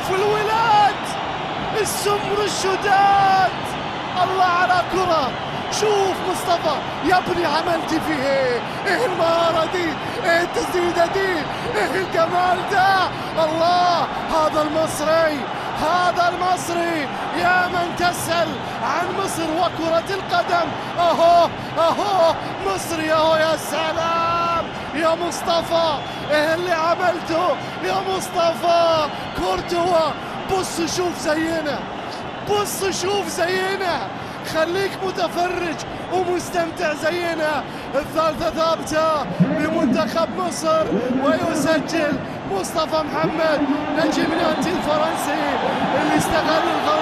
شوف الولاد السمر الشداد، الله على كرة. شوف مصطفى يا ابني عملتي فيه ايه المهارة دي، ايه التسديدة دي، ايه الجمال ده. الله، هذا المصري، هذا المصري يا من تسأل عن مصر وكرة القدم. اهو مصري اهو. يا سلام يا مصطفى، ايه اللي عملته يا مصطفى. كورتوا بص شوف زينا، بص شوف زينا، خليك متفرج ومستمتع زينا. الثالثة ثابتة لمنتخب مصر، ويسجل مصطفى محمد نجم نانتي الفرنسي اللي استغل الغلط